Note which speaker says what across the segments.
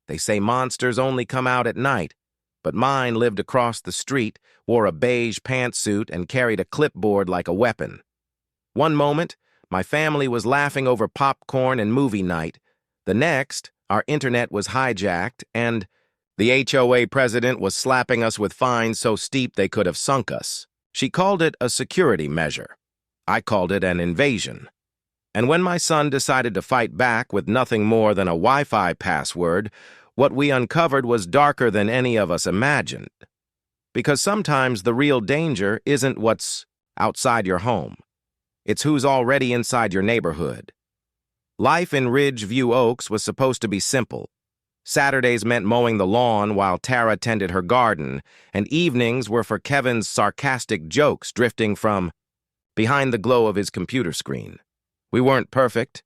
Speaker 1: They say monsters only come out at night, but mine lived across the street, wore a beige pantsuit, and carried a clipboard like a weapon. One moment, my family was laughing over popcorn and movie night. The next, our internet was hijacked, and the HOA president was slapping us with fines so steep they could have sunk us. She called it a security measure. I called it an invasion. And when my son decided to fight back with nothing more than a Wi-Fi password, what we uncovered was darker than any of us imagined. Because sometimes the real danger isn't what's outside your home. It's who's already inside your neighborhood. Life in Ridgeview Oaks was supposed to be simple. Saturdays meant mowing the lawn while Tara tended her garden, and evenings were for Kevin's sarcastic jokes drifting from behind the glow of his computer screen. We weren't perfect,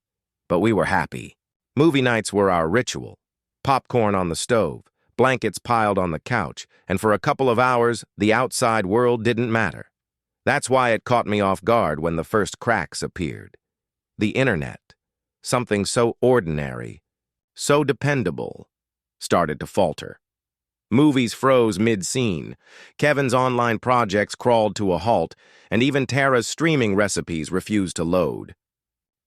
Speaker 1: but we were happy. Movie nights were our ritual. Popcorn on the stove, blankets piled on the couch, and for a couple of hours, the outside world didn't matter. That's why it caught me off guard when the first cracks appeared. The internet, something so ordinary, so dependable, started to falter. Movies froze mid-scene, Kevin's online projects crawled to a halt, and even Tara's streaming recipes refused to load.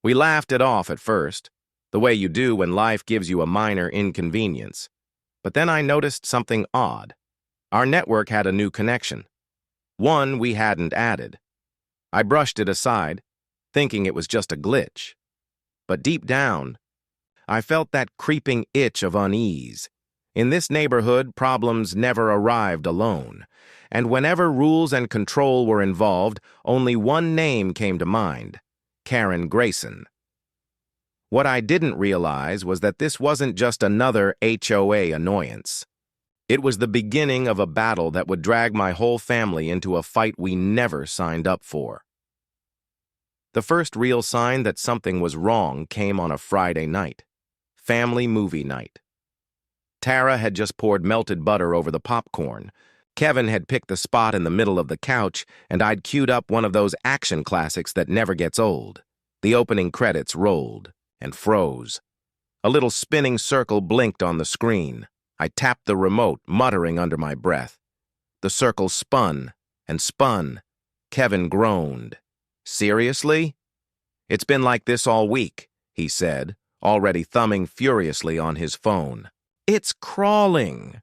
Speaker 1: We laughed it off at first, the way you do when life gives you a minor inconvenience. But then I noticed something odd. Our network had a new connection. One we hadn't added. I brushed it aside, thinking it was just a glitch. But deep down, I felt that creeping itch of unease. In this neighborhood, problems never arrived alone, and whenever rules and control were involved, only one name came to mind: Karen Grayson. What I didn't realize was that this wasn't just another HOA annoyance. It was the beginning of a battle that would drag my whole family into a fight we never signed up for. The first real sign that something was wrong came on a Friday night. Family movie night. Tara had just poured melted butter over the popcorn. Kevin had picked the spot in the middle of the couch, and I'd queued up one of those action classics that never gets old. The opening credits rolled and froze. A little spinning circle blinked on the screen. I tapped the remote, muttering under my breath. The circle spun and spun. Kevin groaned. "Seriously?" "It's been like this all week," he said, already thumbing furiously on his phone. "It's crawling."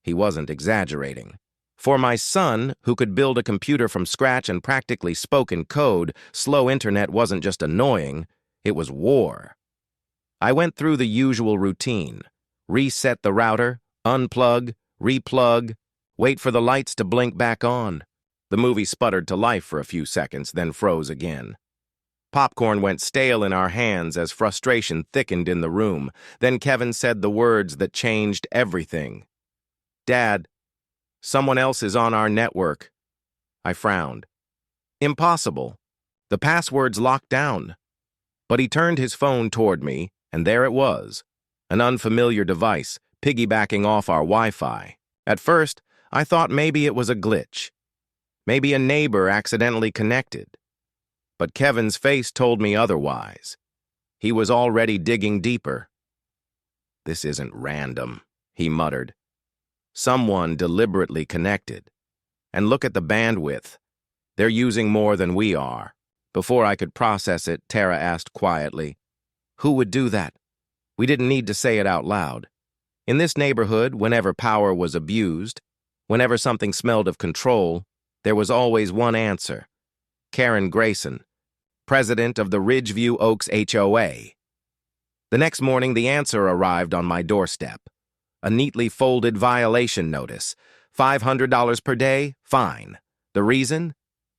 Speaker 1: He wasn't exaggerating. For my son, who could build a computer from scratch and practically spoke in code, slow internet wasn't just annoying, it was war. I went through the usual routine. Reset the router, unplug, replug, wait for the lights to blink back on. The movie sputtered to life for a few seconds, then froze again. Popcorn went stale in our hands as frustration thickened in the room. Then Kevin said the words that changed everything. "Dad, someone else is on our network." I frowned. Impossible. The password's locked down. But he turned his phone toward me, and there it was. An unfamiliar device, piggybacking off our Wi-Fi. At first, I thought maybe it was a glitch. Maybe a neighbor accidentally connected. But Kevin's face told me otherwise. He was already digging deeper. "This isn't random," he muttered. "Someone deliberately connected. And look at the bandwidth. They're using more than we are." Before I could process it, Tara asked quietly, "Who would do that?" We didn't need to say it out loud. In this neighborhood, whenever power was abused, whenever something smelled of control, there was always one answer: Karen Grayson, president of the Ridgeview Oaks HOA. The next morning, the answer arrived on my doorstep. A neatly folded violation notice. $500 per day, fine. The reason?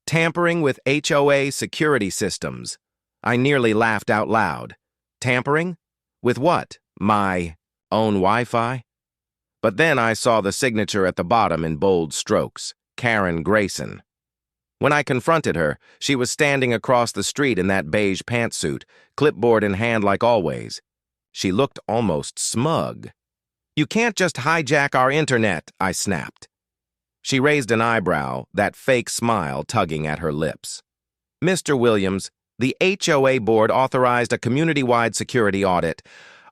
Speaker 1: Tampering with HOA security systems. I nearly laughed out loud. Tampering? With what? My own Wi-Fi? But then I saw the signature at the bottom in bold strokes. Karen Grayson. When I confronted her, she was standing across the street in that beige pantsuit, clipboard in hand like always. She looked almost smug. "You can't just hijack our internet," I snapped. She raised an eyebrow, that fake smile tugging at her lips. "Mr. Williams, the HOA board authorized a community-wide security audit.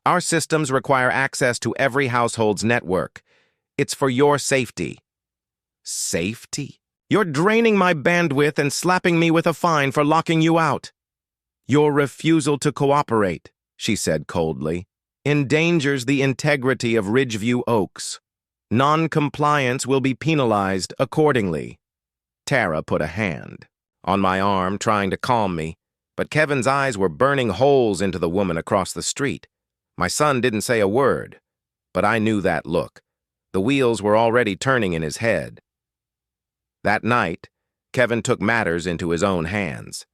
Speaker 1: Our systems require access to every household's network. It's for your safety. Safety? You're draining my bandwidth and slapping me with a fine for locking you out. Your refusal to cooperate, she said coldly, endangers the integrity of Ridgeview Oaks. Non-compliance will be penalized accordingly. Tara put a hand on my arm, trying to calm me, but Kevin's eyes were burning holes into the woman across the street. My son didn't say a word, but I knew that look. The wheels were already turning in his head. That night, Kevin took matters into his own hands.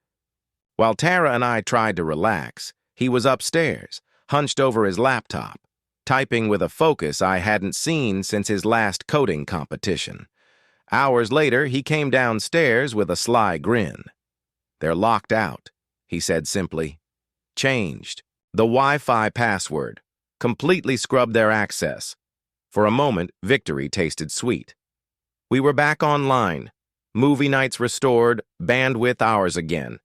Speaker 1: While Tara and I tried to relax, he was upstairs, hunched over his laptop, typing with a focus I hadn't seen since his last coding competition. Hours later, he came downstairs with a sly grin. "They're locked out," he said simply. "Changed the Wi-Fi password. Completely scrubbed their access." For a moment, victory tasted sweet. We were back online. Movie nights restored, bandwidth ours again.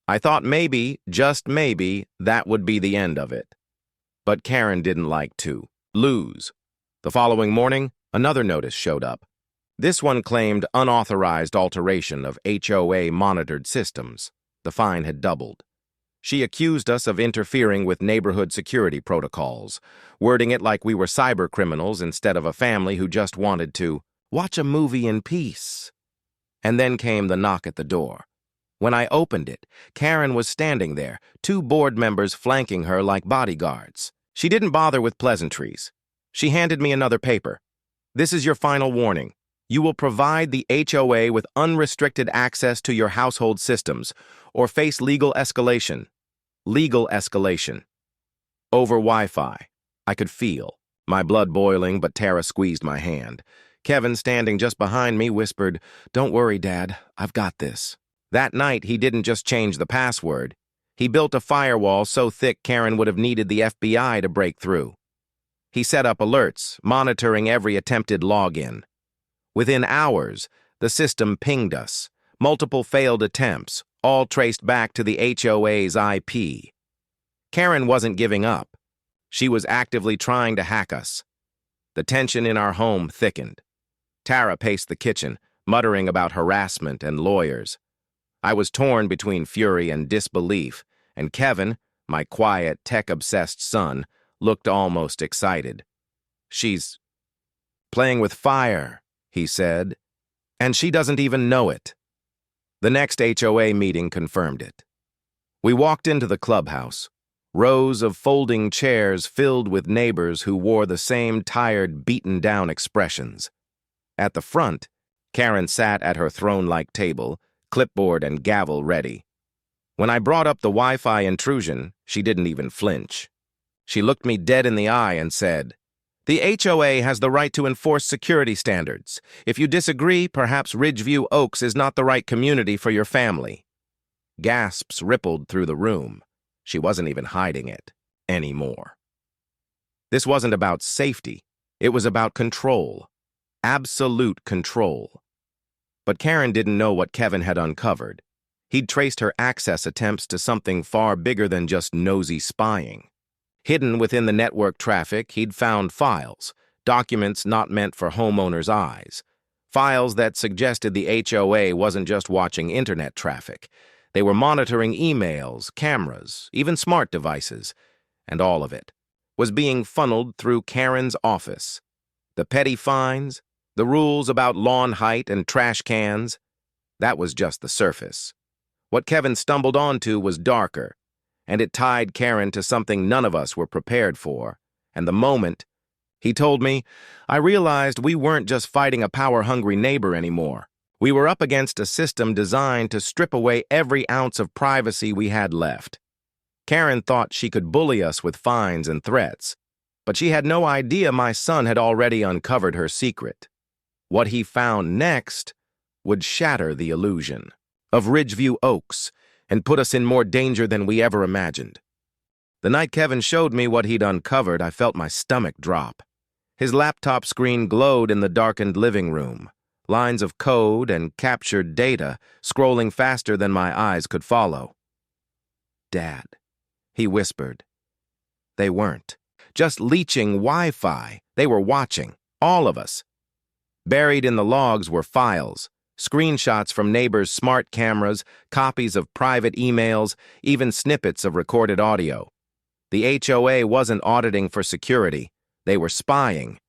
Speaker 1: I thought maybe, just maybe, that would be the end of it. But Karen didn't like to lose. The following morning, another notice showed up. This one claimed unauthorized alteration of HOA monitored systems. The fine had doubled. She accused us of interfering with neighborhood security protocols, wording it like we were cyber criminals instead of a family who just wanted to watch a movie in peace. And then came the knock at the door. When I opened it, Karen was standing there, 2 board members flanking her like bodyguards. She didn't bother with pleasantries. She handed me another paper. "This is your final warning. You will provide the HOA with unrestricted access to your household systems or face legal escalation." Legal escalation. Over Wi-Fi. I could feel my blood boiling, but Tara squeezed my hand. Kevin, standing just behind me, whispered, "Don't worry, Dad. I've got this." That night, he didn't just change the password. He built a firewall so thick Karen would have needed the FBI to break through. He set up alerts, monitoring every attempted login. Within hours, the system pinged us. Multiple failed attempts, all traced back to the HOA's IP. Karen wasn't giving up. She was actively trying to hack us. The tension in our home thickened. Tara paced the kitchen, muttering about harassment and lawyers. I was torn between fury and disbelief, and Kevin, my quiet, tech-obsessed son, looked almost excited. "She's playing with fire," he said, "and she doesn't even know it." The next HOA meeting confirmed it. We walked into the clubhouse, rows of folding chairs filled with neighbors who wore the same tired, beaten-down expressions. At the front, Karen sat at her throne-like table, clipboard and gavel ready. When I brought up the Wi-Fi intrusion, she didn't even flinch. She looked me dead in the eye and said, "The HOA has the right to enforce security standards. If you disagree, perhaps Ridgeview Oaks is not the right community for your family." Gasps rippled through the room. She wasn't even hiding it anymore. This wasn't about safety. It was about control. Absolute control. But Karen didn't know what Kevin had uncovered. He'd traced her access attempts to something far bigger than just nosy spying. Hidden within the network traffic, he'd found files, documents not meant for homeowners' eyes. Files that suggested the HOA wasn't just watching internet traffic. They were monitoring emails, cameras, even smart devices. And all of it was being funneled through Karen's office. The petty fines, the rules about lawn height and trash cans, that was just the surface. What Kevin stumbled onto was darker, and it tied Karen to something none of us were prepared for. And the moment he told me, I realized we weren't just fighting a power-hungry neighbor anymore. We were up against a system designed to strip away every ounce of privacy we had left. Karen thought she could bully us with fines and threats, but she had no idea my son had already uncovered her secret. What he found next would shatter the illusion of Ridgeview Oaks and put us in more danger than we ever imagined. The night Kevin showed me what he'd uncovered, I felt my stomach drop. His laptop screen glowed in the darkened living room, lines of code and captured data scrolling faster than my eyes could follow. "Dad," he whispered, They weren't. Just leeching Wi-Fi. They were watching. All of us. Buried in the logs were files, screenshots from neighbors' smart cameras, copies of private emails, even snippets of recorded audio. The HOA wasn't auditing for security. They were spying.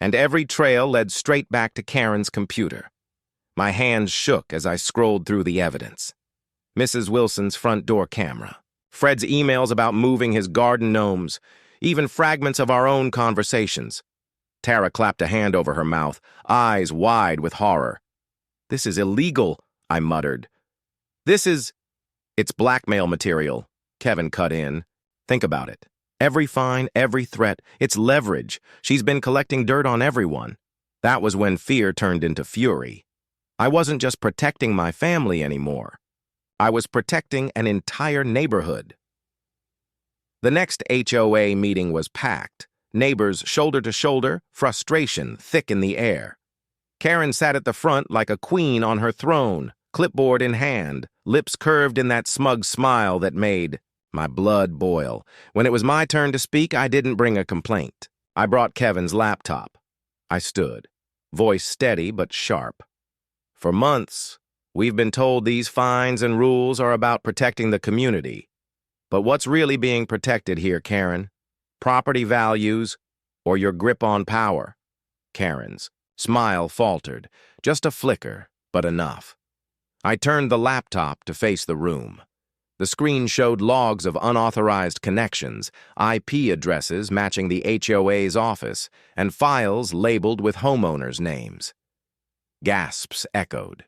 Speaker 1: And every trail led straight back to Karen's computer. My hands shook as I scrolled through the evidence. Mrs. Wilson's front door camera, Fred's emails about moving his garden gnomes, even fragments of our own conversations. Tara clapped a hand over her mouth, eyes wide with horror. "This is illegal," I muttered. It's blackmail material," Kevin cut in. "Think about it. Every fine, every threat, it's leverage. She's been collecting dirt on everyone." That was when fear turned into fury. I wasn't just protecting my family anymore. I was protecting an entire neighborhood. The next HOA meeting was packed. Neighbors shoulder to shoulder, frustration thick in the air. Karen sat at the front like a queen on her throne, clipboard in hand, lips curved in that smug smile that made my blood boil. When it was my turn to speak, I didn't bring a complaint. I brought Kevin's laptop. I stood, voice steady but sharp. "For months, we've been told these fines and rules are about protecting the community. But what's really being protected here, Karen? Property values or your grip on power?" Karen's smile faltered, just a flicker, but enough. I turned the laptop to face the room. The screen showed logs of unauthorized connections, IP addresses matching the HOA's office, and files labeled with homeowners' names. Gasps echoed.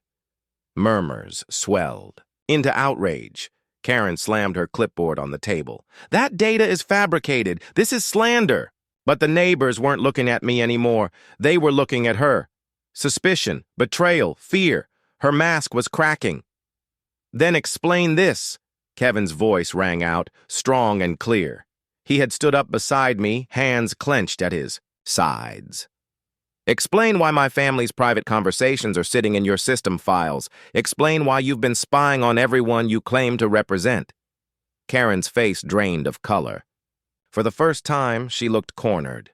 Speaker 1: Murmurs swelled. Into outrage. Karen slammed her clipboard on the table. "That data is fabricated. This is slander." But the neighbors weren't looking at me anymore. They were looking at her. Suspicion, betrayal, fear. Her mask was cracking. "Then explain this." Kevin's voice rang out, strong and clear. He had stood up beside me, hands clenched at his sides. "Explain why my family's private conversations are sitting in your system files. Explain why you've been spying on everyone you claim to represent." Karen's face drained of color. For the first time, she looked cornered.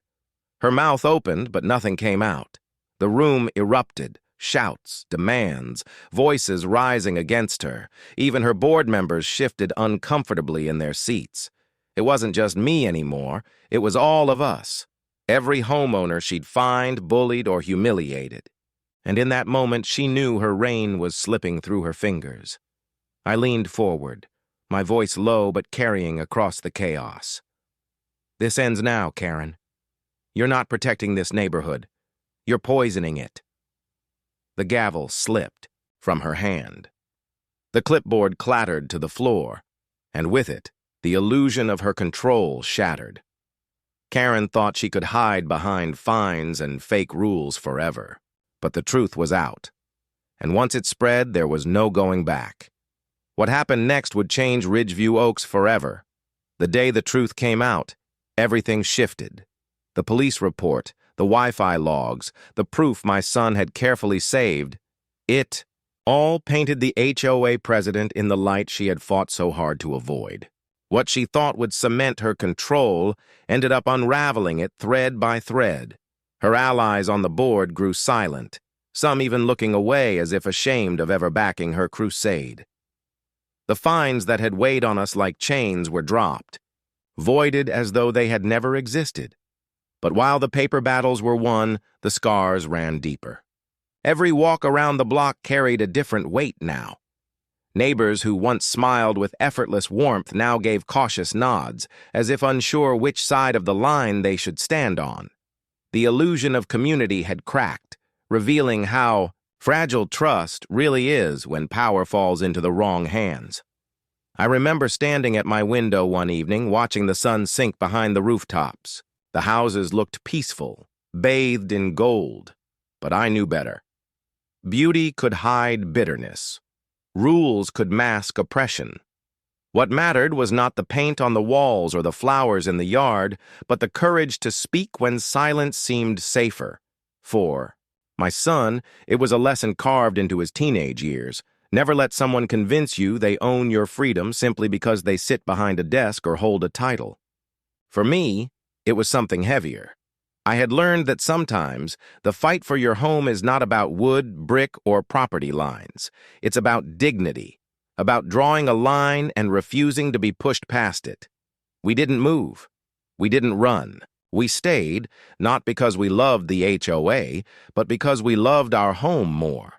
Speaker 1: Her mouth opened, but nothing came out. The room erupted. Shouts, demands, voices rising against her. Even her board members shifted uncomfortably in their seats. It wasn't just me anymore. It was all of us. Every homeowner she'd fined, bullied, or humiliated. And in that moment, she knew her reign was slipping through her fingers. I leaned forward, my voice low but carrying across the chaos. "This ends now, Karen. You're not protecting this neighborhood. You're poisoning it." The gavel slipped from her hand. The clipboard clattered to the floor, and with it, the illusion of her control shattered. Karen thought she could hide behind fines and fake rules forever. But the truth was out. And once it spread, there was no going back. What happened next would change Ridgeview Oaks forever. The day the truth came out, everything shifted. The police report, the Wi-Fi logs, the proof my son had carefully saved, it all painted the HOA president in the light she had fought so hard to avoid. What she thought would cement her control ended up unraveling it thread by thread. Her allies on the board grew silent, some even looking away as if ashamed of ever backing her crusade. The fines that had weighed on us like chains were dropped, voided as though they had never existed. But while the paper battles were won, the scars ran deeper. Every walk around the block carried a different weight now. Neighbors who once smiled with effortless warmth now gave cautious nods, as if unsure which side of the line they should stand on. The illusion of community had cracked, revealing how fragile trust really is when power falls into the wrong hands. I remember standing at my window one evening, watching the sun sink behind the rooftops. The houses looked peaceful, bathed in gold, but I knew better. Beauty could hide bitterness. Rules could mask oppression. What mattered was not the paint on the walls or the flowers in the yard, but the courage to speak when silence seemed safer. For my son, it was a lesson carved into his teenage years. Never let someone convince you they own your freedom simply because they sit behind a desk or hold a title. For me, it was something heavier. I had learned that sometimes the fight for your home is not about wood, brick, or property lines. It's about dignity, about drawing a line and refusing to be pushed past it. We didn't move. We didn't run. We stayed, not because we loved the HOA, but because we loved our home more.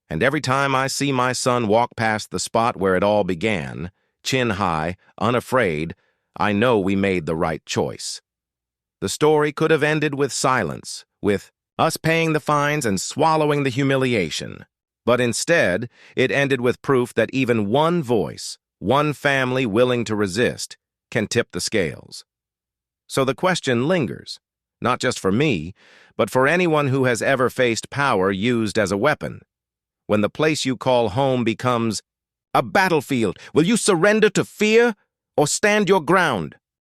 Speaker 1: And every time I see my son walk past the spot where it all began, chin high, unafraid, I know we made the right choice. The story could have ended with silence, with us paying the fines and swallowing the humiliation. But instead, it ended with proof that even one voice, one family willing to resist, can tip the scales. So the question lingers, not just for me, but for anyone who has ever faced power used as a weapon. When the place you call home becomes a battlefield, will you surrender to fear or stand your ground?